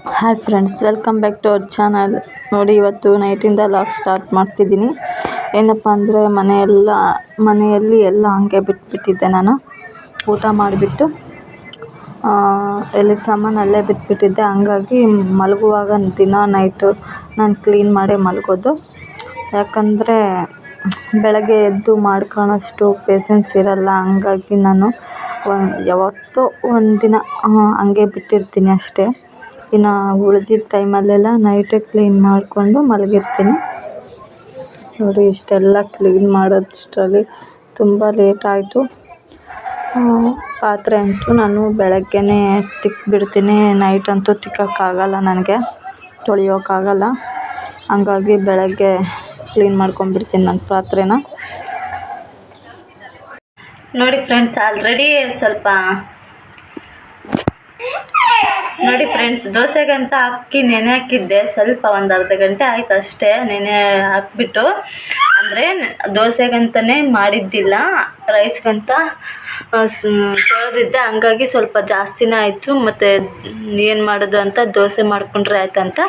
Hi friends, welcome back to our channel. ನೋಡಿ, ಇವತ್ತು ನೈಟಿಂದ log start ಮಾಡ್ತಿದ್ದೀನಿ. ಏನಪ್ಪ ಅಂದರೆ ಮನೆಯಲ್ಲಿ ಎಲ್ಲ ಹಂಗೆ ಬಿಟ್ಬಿಟ್ಟಿದ್ದೆ. ನಾನು ಊಟ ಮಾಡಿಬಿಟ್ಟು ಎಲ್ಲ ಸಾಮಾನಲ್ಲೇ ಬಿಟ್ಬಿಟ್ಟಿದ್ದೆ. ಹಂಗಾಗಿ ಮಲಗುವಾಗ ದಿನ ನೈಟು ನಾನು ಕ್ಲೀನ್ ಮಾಡೇ ಮಲಗೋದು. ಯಾಕಂದರೆ ಬೆಳಗ್ಗೆ ಎದ್ದು ಮಾಡ್ಕೊಳ್ಳೋಷ್ಟು ಪೇಸೆನ್ಸ್ ಇರಲ್ಲ. ಹಂಗಾಗಿ ನಾನು ಯಾವತ್ತೋ ಒಂದಿನ ಹಂಗೆ ಬಿಟ್ಟಿರ್ತೀನಿ ಅಷ್ಟೇ. ಇನ್ನು ಉಳಿದಿದ್ದ ಟೈಮಲ್ಲೆಲ್ಲ ನೈಟೇ ಕ್ಲೀನ್ ಮಾಡಿಕೊಂಡು ಮಲಗಿರ್ತೀನಿ. ನೋಡಿ, ಇಷ್ಟೆಲ್ಲ ಕ್ಲೀನ್ ಮಾಡೋಷ್ಟರಲ್ಲಿ ತುಂಬ ಲೇಟ್ ಆಯಿತು. ಪಾತ್ರೆ ಅಂತೂ ನಾನು ಬೆಳಗ್ಗೆನೇ ತಿಕ್ಬಿಡ್ತೀನಿ. ನೈಟ್ ಅಂತೂ ತಿಕ್ಕೋಕ್ಕಾಗಲ್ಲ, ನನಗೆ ತೊಳೆಯೋಕ್ಕಾಗಲ್ಲ. ಹಂಗಾಗಿ ಬೆಳಗ್ಗೆ ಕ್ಲೀನ್ ಮಾಡ್ಕೊಂಡ್ಬಿಡ್ತೀನಿ ನನ್ನ ಪಾತ್ರೆನ. ನೋಡಿ ಫ್ರೆಂಡ್ಸ್, ದೋಸೆಗಂತ ಅಕ್ಕಿ ನೆನೆ ಹಾಕಿದ್ದೆ. ಸ್ವಲ್ಪ ಒಂದು ಅರ್ಧ ಗಂಟೆ ಆಯ್ತು ಅಷ್ಟೇ ನೆನೆ ಹಾಕ್ಬಿಟ್ಟು. ಅಂದರೆ ದೋಸೆಗಂತಲೇ ಮಾಡಿದ್ದಿಲ್ಲ, ರೈಸ್ಗಂತ ತೊಳೆದಿದ್ದೆ. ಹಂಗಾಗಿ ಸ್ವಲ್ಪ ಜಾಸ್ತಿನೇ ಆಯಿತು. ಮತ್ತು ಏನು ಮಾಡೋದು ಅಂತ ದೋಸೆ ಮಾಡಿಕೊಂಡ್ರೆ ಆಯ್ತಂತ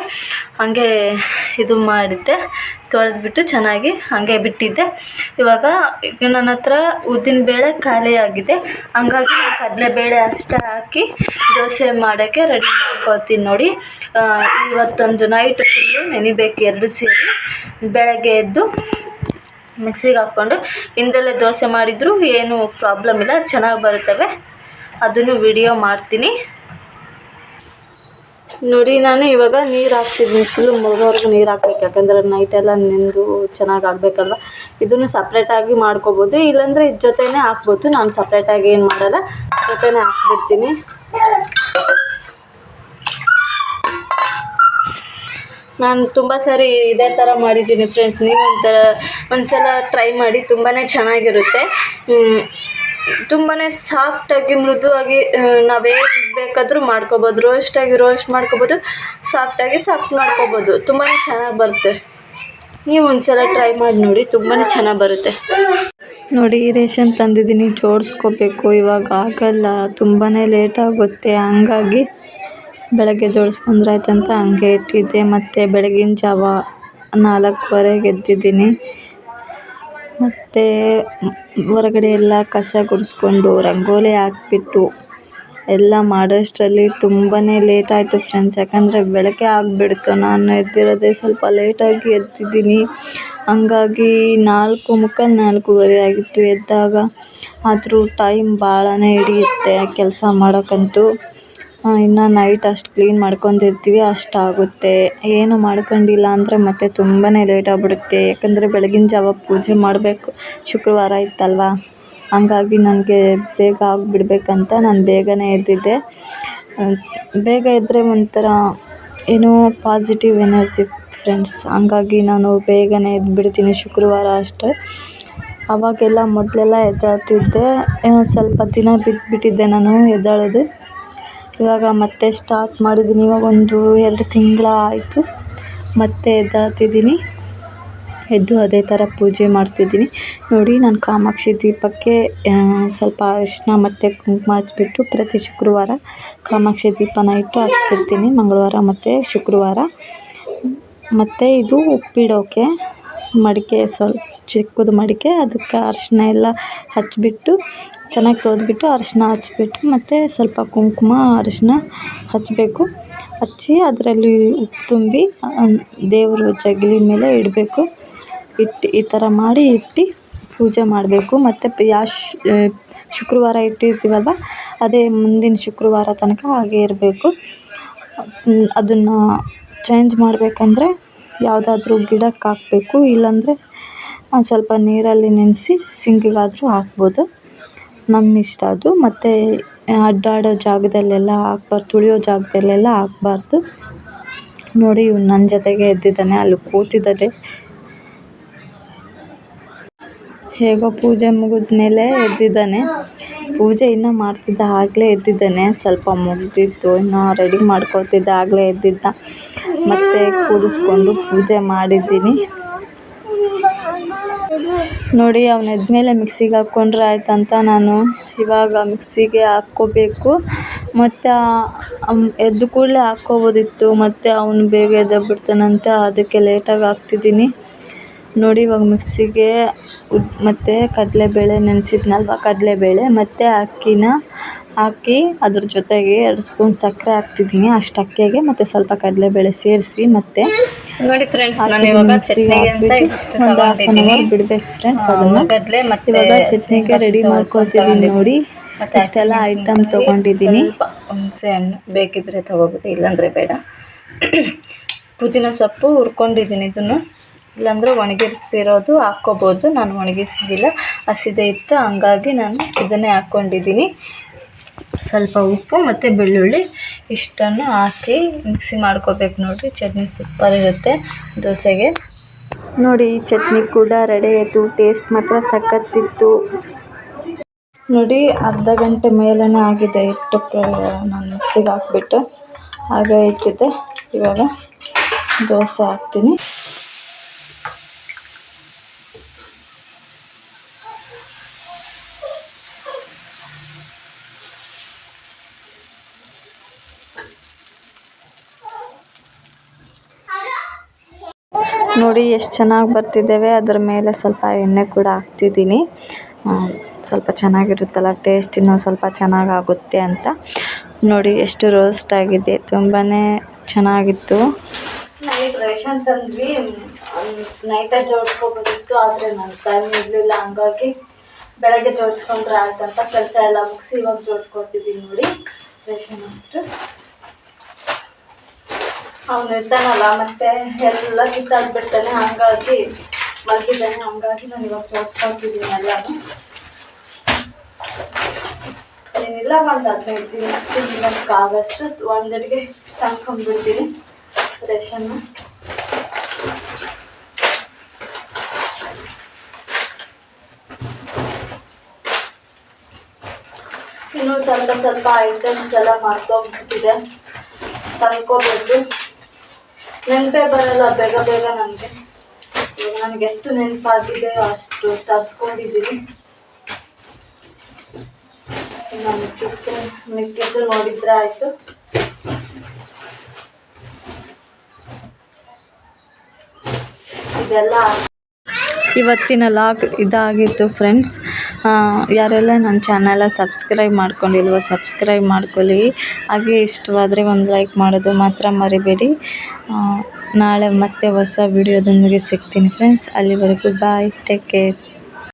ಹಾಗೆ ಇದು ಮಾಡಿದ್ದೆ. ತೊಳೆದ್ಬಿಟ್ಟು ಚೆನ್ನಾಗಿ ಹಾಗೆ ಬಿಟ್ಟಿದ್ದೆ. ಇವಾಗ ನನ್ನ ಹತ್ರ ಉದ್ದಿನಬೇಳೆ ಖಾಲಿ ಆಗಿದೆ. ಹಂಗಾಗಿ ಕಡಲೆಬೇಳೆ ಅಷ್ಟೇ ಹಾಕಿ ದೋಸೆ ಮಾಡೋಕ್ಕೆ ರೆಡಿ ಮಾಡ್ಕೊಳ್ತೀನಿ. ನೋಡಿ, ಇವತ್ತೊಂದು ನೈಟ್ ಫುಲ್ಲು ನೆನಿಬೇಕು, ಎರಡು ಸೇರಿ. ಬೆಳಗ್ಗೆ ಎದ್ದು ಮಿಕ್ಸಿಗೆ ಹಾಕ್ಕೊಂಡು ಹಿಂದೆಲ್ಲೇ ದೋಸೆ ಮಾಡಿದರೂ ಏನೂ ಪ್ರಾಬ್ಲಮ್ ಇಲ್ಲ, ಚೆನ್ನಾಗಿ ಬರುತ್ತವೆ. ಅದನ್ನು ವಿಡಿಯೋ ಮಾಡ್ತೀನಿ. ನೋಡಿ, ನಾನು ಇವಾಗ ನೀರು ಹಾಕ್ತಿದ್ದೀನಿ. ಫುಲ್ಲು ಮುಳುಗೋವರೆಗೂ ನೀರು ಹಾಕ್ಬೇಕು. ಯಾಕಂದರೆ ನೈಟೆಲ್ಲ ನೆಂದು ಚೆನ್ನಾಗಿ ಆಗಬೇಕಲ್ವ. ಇದನ್ನು ಸಪ್ರೇಟಾಗಿ ಮಾಡ್ಕೊಬೋದು, ಇಲ್ಲಾಂದರೆ ಇದ್ರ ಜೊತೆನೇ ಹಾಕ್ಬೋದು. ನಾನು ಸಪ್ರೇಟಾಗಿ ಏನು ಮಾಡಲ್ಲ, ಜೊತೆನೇ ಹಾಕ್ಬಿಡ್ತೀನಿ. ನಾನು ತುಂಬ ಸಾರಿ ಇದೇ ಥರ ಮಾಡಿದ್ದೀನಿ ಫ್ರೆಂಡ್ಸ್. ನೀವು ಒಂದ್ಸಲ ಟ್ರೈ ಮಾಡಿ, ತುಂಬಾ ಚೆನ್ನಾಗಿರುತ್ತೆ. ತುಂಬಾ ಸಾಫ್ಟಾಗಿ ಮೃದುವಾಗಿ ನಾವು ಹೇಗೆ ಬೇಕಾದರೂ ಮಾಡ್ಕೊಬೋದು. ರೋಸ್ಟ್ ಮಾಡ್ಕೊಬೋದು, ಸಾಫ್ಟ್ ಮಾಡ್ಕೊಬೋದು. ತುಂಬಾ ಚೆನ್ನಾಗಿ ಬರುತ್ತೆ. ನೀವು ಒಂದ್ಸಲ ಟ್ರೈ ಮಾಡಿ ನೋಡಿ, ತುಂಬಾ ಚೆನ್ನಾಗಿ ಬರುತ್ತೆ. ನೋಡಿ, ರೇಷನ್ ತಂದಿದ್ದೀನಿ, ಜೋಡಿಸ್ಕೋಬೇಕು. ಇವಾಗ ಆಗಲ್ಲ, ತುಂಬಾ ಲೇಟ್ ಆಗುತ್ತೆ. ಹಂಗಾಗಿ ಬೆಳಗ್ಗೆ ಜೋಡಿಸ್ಕೊಂಡ್ರೆ ಆಯ್ತಂತ ಹಂಗೆ ಇಟ್ಟಿದ್ದೆ. ಮತ್ತು ಬೆಳಗಿನ ಜಾವ 4:15ಗೆ ಎದ್ದಿದ್ದೀನಿ. ಮತ್ತು ಹೊರಗಡೆ ಎಲ್ಲ ಕಸ ಗುಡಿಸ್ಕೊಂಡು ರಂಗೋಲಿ ಹಾಕ್ಬಿಟ್ಟು ಎಲ್ಲ ಮಾಡೋಷ್ಟರಲ್ಲಿ ತುಂಬಾ ಲೇಟ್ ಆಯಿತು ಫ್ರೆಂಡ್ಸ್. ಯಾಕಂದರೆ ಬೆಳಗ್ಗೆ ಆಗಿಬಿಡ್ತು. ನಾನು ಎದ್ದಿರೋದೇ ಸ್ವಲ್ಪ ಲೇಟಾಗಿ ಎದ್ದಿದ್ದೀನಿ. ಹಂಗಾಗಿ 4:45 ಆಗಿತ್ತು ಎದ್ದಾಗ. ಆದರೂ ಟೈಮ್ ಭಾಳನೇ ಹಿಡಿಯುತ್ತೆ ಕೆಲಸ ಮಾಡೋಕ್ಕಂತೂ. ಇನ್ನು ನೈಟ್ ಅಷ್ಟು ಕ್ಲೀನ್ ಮಾಡ್ಕೊಂಡಿರ್ತೀವಿ, ಅಷ್ಟಾಗುತ್ತೆ. ಏನು ಮಾಡ್ಕೊಂಡಿಲ್ಲ ಅಂದರೆ ಮತ್ತೆ ತುಂಬಾ ಲೇಟ್ ಆಗಿಬಿಡುತ್ತೆ. ಯಾಕಂದರೆ ಬೆಳಗಿನ ಜಾವ ಪೂಜೆ ಮಾಡಬೇಕು. ಶುಕ್ರವಾರ ಇತ್ತಲ್ವ, ಹಂಗಾಗಿ ನನಗೆ ಬೇಗ ಆಗಿಬಿಡ್ಬೇಕಂತ ನಾನು ಬೇಗನೆ ಎದ್ದಿದ್ದೆ. ಬೇಗ ಎದ್ದರೆ ಒಂಥರ ಏನೋ ಪಾಸಿಟಿವ್ ಎನರ್ಜಿ ಫ್ರೆಂಡ್ಸ್. ಹಂಗಾಗಿ ನಾನು ಬೇಗನೆ ಎದ್ದುಬಿಡ್ತೀನಿ ಶುಕ್ರವಾರ ಅಷ್ಟೇ. ಅವಾಗೆಲ್ಲ ಮೊದಲೆಲ್ಲ ಎದ್ದೇಳ್ತಿದ್ದೆ, ಸ್ವಲ್ಪ ದಿನ ಬಿಟ್ಟಿದ್ದೆ ನಾನು ಎದ್ದೇಳೋದು. ಇವಾಗ ಮತ್ತೆ ಸ್ಟಾರ್ಟ್ ಮಾಡಿದ್ದೀನಿ. ಇವಾಗ 1-2 ತಿಂಗಳು ಆಯಿತು ಮತ್ತೆ ಎದ್ದೇಳ್ತಿದ್ದೀನಿ. ಎದ್ದು ಅದೇ ಥರ ಪೂಜೆ ಮಾಡ್ತಿದ್ದೀನಿ. ನೋಡಿ, ನಾನು ಕಾಮಾಕ್ಷಿ ದೀಪಕ್ಕೆ ಸ್ವಲ್ಪ ಅರಿಶಿನ ಮತ್ತು ಕುಂಕುಮ ಹಚ್ಬಿಟ್ಟು ಪ್ರತಿ ಶುಕ್ರವಾರ ಕಾಮಾಕ್ಷಿ ದೀಪನ ಇಟ್ಟು ಹಚ್ತಿರ್ತೀನಿ, ಮಂಗಳವಾರ ಮತ್ತು ಶುಕ್ರವಾರ. ಮತ್ತು ಇದು ಉಪ್ಪಿಡೋಕ್ಕೆ ಮಡಿಕೆ, ಸ್ವಲ್ಪ ಚಿಕ್ಕದು ಮಡಿಕೆ, ಅದಕ್ಕೆ ಅರಿಶಿನ ಎಲ್ಲ ಹಚ್ಬಿಟ್ಟು ಚೆನ್ನಾಗಿ ತೊಳೆದ್ಬಿಟ್ಟು ಅರಿಶಿನ ಹಚ್ಬಿಟ್ಟು ಮತ್ತು ಸ್ವಲ್ಪ ಕುಂಕುಮ ಅರಿಶಿನ ಹಚ್ಚಬೇಕು. ಹಚ್ಚಿ ಅದರಲ್ಲಿ ಉಪ್ಪು ತುಂಬಿ ದೇವರು ಜಗಲಿ ಮೇಲೆ ಇಡಬೇಕು. ಈ ಥರ ಮಾಡಿ ಇಟ್ಟು ಪೂಜೆ ಮಾಡಬೇಕು. ಮತ್ತು ಶುಕ್ರವಾರ ಇಟ್ಟಿರ್ತೀವಲ್ವ, ಅದೇ ಮುಂದಿನ ಶುಕ್ರವಾರ ತನಕ ಹಾಗೆ ಇರಬೇಕು. ಅದನ್ನು ಚೇಂಜ್ ಮಾಡಬೇಕಂದ್ರೆ ಯಾವುದಾದ್ರೂ ಗಿಡಕ್ಕೆ ಹಾಕಬೇಕು, ಇಲ್ಲಾಂದರೆ ಸ್ವಲ್ಪ ನೀರಲ್ಲಿ ನೆನೆಸಿ ಸಿಂಕಿಗಾದರೂ ಹಾಕ್ಬೋದು, ನಮ್ಮ ಇಷ್ಟ ಅದು. ಮತ್ತು ಅಡ್ಡಾಡೋ ಜಾಗದಲ್ಲೆಲ್ಲ ಹಾಕ್ಬಾರ್ದು, ತುಳಿಯೋ ಜಾಗದಲ್ಲೆಲ್ಲ ಹಾಕ್ಬಾರ್ದು. ನೋಡಿ, ಇವ್ನು ನನ್ನ ಜೊತೆಗೆ ಎದ್ದಿದ್ದಾನೆ, ಅಲ್ಲಿ ಕೂತಿದ್ದಾನೆ. ಹೇಗೋ ಪೂಜೆ ಮುಗಿದ್ಮೇಲೆ ಎದ್ದಿದ್ದಾನೆ. ಪೂಜೆ ಇನ್ನೂ ಮಾಡ್ತಿದ್ದ ಆಗಲೇ ಎದ್ದಿದ್ದಾನೆ. ಸ್ವಲ್ಪ ಮುಗಿದಿತ್ತು, ಇನ್ನು ರೆಡಿ ಮಾಡ್ಕೊಳ್ತಿದ್ದ ಆಗಲೇ ಎದ್ದಿದ್ದ. ಮತ್ತು ಕೂಡಿಸ್ಕೊಂಡು ಪೂಜೆ ಮಾಡಿದ್ದೀನಿ. ನೋಡಿ, ಅವನು ಎದ್ಮೇಲೆ ಮಿಕ್ಸಿಗೆ ಹಾಕ್ಕೊಂಡ್ರೆ ಆಯ್ತಂತ ನಾನು ಇವಾಗ ಮಿಕ್ಸಿಗೆ ಹಾಕ್ಕೋಬೇಕು. ಮತ್ತು ಎದ್ದ ಕೂಡಲೇ ಹಾಕ್ಕೋಬೋದಿತ್ತು, ಮತ್ತು ಅವನು ಬೇಗ ಎದ್ದೇಳ್ಬಿಡ್ತಾನಂತ ಅದಕ್ಕೆ ಲೇಟಾಗಿ ಹಾಕ್ತಿದ್ದೀನಿ ನೋಡಿ. ಇವಾಗ ಮಿಕ್ಸಿಗೆ ಮತ್ತು ಕಡಲೆಬೇಳೆ ನೆನೆಸಿದ್ನಲ್ವ, ಕಡಲೆಬೇಳೆ ಮತ್ತು ಅಕ್ಕಿನ ಹಾಕಿ ಅದ್ರ ಜೊತೆಗೆ 2 ಸ್ಪೂನ್ ಸಕ್ಕರೆ ಹಾಕ್ತಿದ್ದೀನಿ. ಅಷ್ಟು ಅಕ್ಕಿಗೆ ಮತ್ತು ಸ್ವಲ್ಪ ಕಡಲೆಬೇಳೆ ಸೇರಿಸಿ ಮತ್ತು ನೋಡಿ ಫ್ರೆಂಡ್ಸ್, ನಾನು ಇವಾಗ ಚಟ್ನಿಗೆ ಅಂತ ಒಂದು ಹಾಫ್ ಆನ್ ಅವರ್ ಬಿಡಬೇಕು ಫ್ರೆಂಡ್ಸ್. ಅದನ್ನು ಇವಾಗ ಚಟ್ನಿಗೆ ರೆಡಿ ಮಾಡ್ಕೊತಿದ್ದೀನಿ ನೋಡಿ. ಇಷ್ಟೆಲ್ಲ ಐಟಮ್ ತೊಗೊಂಡಿದ್ದೀನಿ. ಹುಣಸೆ ಹಣ್ಣು ಬೇಕಿದ್ದರೆ ತೊಗೋಬೋದು, ಇಲ್ಲಾಂದರೆ ಬೇಡ. ಪುದೀನ ಸೊಪ್ಪು ಹುರ್ಕೊಂಡಿದ್ದೀನಿ, ಇದನ್ನು ಇಲ್ಲಾಂದರೆ ಒಣಗಿಸಿರೋದು ಹಾಕ್ಕೋಬೋದು. ನಾನು ಒಣಗಿಸಿದ್ದಿಲ್ಲ, ಹಸಿದೇ ಇತ್ತು, ಹಂಗಾಗಿ ನಾನು ಇದನ್ನೇ ಹಾಕ್ಕೊಂಡಿದ್ದೀನಿ. ಸ್ವಲ್ಪ ಉಪ್ಪು ಮತ್ತು ಬೆಳ್ಳುಳ್ಳಿ ಇಷ್ಟನ್ನು ಹಾಕಿ ಮಿಕ್ಸಿ ಮಾಡ್ಕೋಬೇಕು ನೋಡಿ. ಚಟ್ನಿ ಸೂಪರ್ ಇರುತ್ತೆ ದೋಸೆಗೆ. ನೋಡಿ ಈ ಚಟ್ನಿ ಕೂಡ ರೆಡಿ ಆಯಿತು. ಟೇಸ್ಟ್ ಮಾತ್ರ ಸಖತ್ತಿತ್ತು ನೋಡಿ. ಅರ್ಧ ಗಂಟೆ ಮೇಲೇ ಆಗಿದೆ ಇಟ್ಟಕ್ಕೆ, ನಾನು ಮಿಕ್ಸಿಗೆ ಹಾಕ್ಬಿಟ್ಟು ಹಾಗೆ ಇಟ್ಟಿದ್ದೆ. ಇವಾಗ ದೋಸೆ ಹಾಕ್ತೀನಿ. ನೋಡಿ ಎಷ್ಟು ಚೆನ್ನಾಗಿ ಬರ್ತಿದ್ದೇವೆ. ಅದರ ಮೇಲೆ ಸ್ವಲ್ಪ ಎಣ್ಣೆ ಕೂಡ ಹಾಕ್ತಿದ್ದೀನಿ, ಸ್ವಲ್ಪ ಚೆನ್ನಾಗಿರುತ್ತಲ್ಲ ಟೇಸ್ಟ್, ಇನ್ನೂ ಸ್ವಲ್ಪ ಚೆನ್ನಾಗಾಗುತ್ತೆ ಅಂತ. ನೋಡಿ ಎಷ್ಟು ರೋಸ್ಟ್ ಆಗಿದೆ, ತುಂಬಾ ಚೆನ್ನಾಗಿತ್ತು. ನೈಟ್ ರೇಷನ್ ತಂದ್ವಿ, ನೈಟಾಗಿ ಜೋಡಿಸ್ಕೋಬೋದಿತ್ತು, ಆದರೆ ನನ್ನ ಟೈಮ್ ಇರಲಿಲ್ಲ. ಹಂಗಾಗಿ ಬೆಳಗ್ಗೆ ಜೋಡಿಸ್ಕೊಂಡ್ರೆ ಆಯ್ತಂತ ಕೆಲಸ ಎಲ್ಲ ಮುಗಿಸಿ ಇವಾಗ ಜೋಡಿಸ್ಕೊತಿದ್ದೀನಿ ನೋಡಿ. ರೇಷನ್ ಅಷ್ಟು ಅವನು ಇರ್ತಾನಲ್ಲ, ಮತ್ತು ಎಲ್ಲ ಕಿತ್ತಾಡ್ಬಿಡ್ತಾನೆ, ಹಂಗಾಗಿ ಮಲಗಿದ್ದಾನೆ. ಹಂಗಾಗಿ ನಾನು ಇವಾಗ ಜೋಡಿಸ್ಕೊತಿದ್ದೀನಿ ಎಲ್ಲನೂ. ಏನಿಲ್ಲ, ಒಂದು 15 ದಿನಕ್ಕೆ ಆಗಷ್ಟು ಒಂದೆಡೆಗೆ ತಂದ್ಕೊಂಡ್ಬಿಡ್ತೀನಿ ರೇಷನ್ನು. ಇನ್ನೂ ಸ್ವಲ್ಪ ಐಟಮ್ಸ್ ಎಲ್ಲ ಮಾಡ್ಕೊಂಡ್ಬಿಟ್ಟಿದೆ, ತಂದ್ಕೋಬೇಕು. ನೆನಪೇ ಬರಲ್ಲ ಬೇಗ ನನಗೆ. ನನಗೆ ಎಷ್ಟು ನೆನಪಾಗಿದೆ ಅಷ್ಟು ತರಿಸ್ಕೊಂಡಿದ್ದೀನಿ. ಇನ್ನು ಮಿಕ್ಕಿದ್ದು ನೋಡಿದ್ರೆ ಆಯಿತು. ಇದೆಲ್ಲ ಇವತ್ತಿನ ಲಾಗ್ ಇದಾಗಿತ್ತು ಫ್ರೆಂಡ್ಸ್. ಯಾರೆಲ್ಲ ನನ್ನ ಚಾನಲ ಸಬ್ಸ್ಕ್ರೈಬ್ ಮಾಡ್ಕೊಂಡಿಲ್ವೋ ಸಬ್ಸ್ಕ್ರೈಬ್ ಮಾಡ್ಕೊಳ್ಳಿ. ಹಾಗೆ ಇಷ್ಟವಾದರೆ ಒಂದು ಲೈಕ್ ಮಾಡೋದು ಮಾತ್ರ ಮರಿಬೇಡಿ. ನಾಳೆ ಮತ್ತೆ ಹೊಸ ವಿಡಿಯೋದೊಂದಿಗೆ ಸಿಗ್ತೀನಿ ಫ್ರೆಂಡ್ಸ್. ಅಲ್ಲಿವರೆಗೂ ಬಾಯ್, ಟೇಕ್ ಕೇರ್.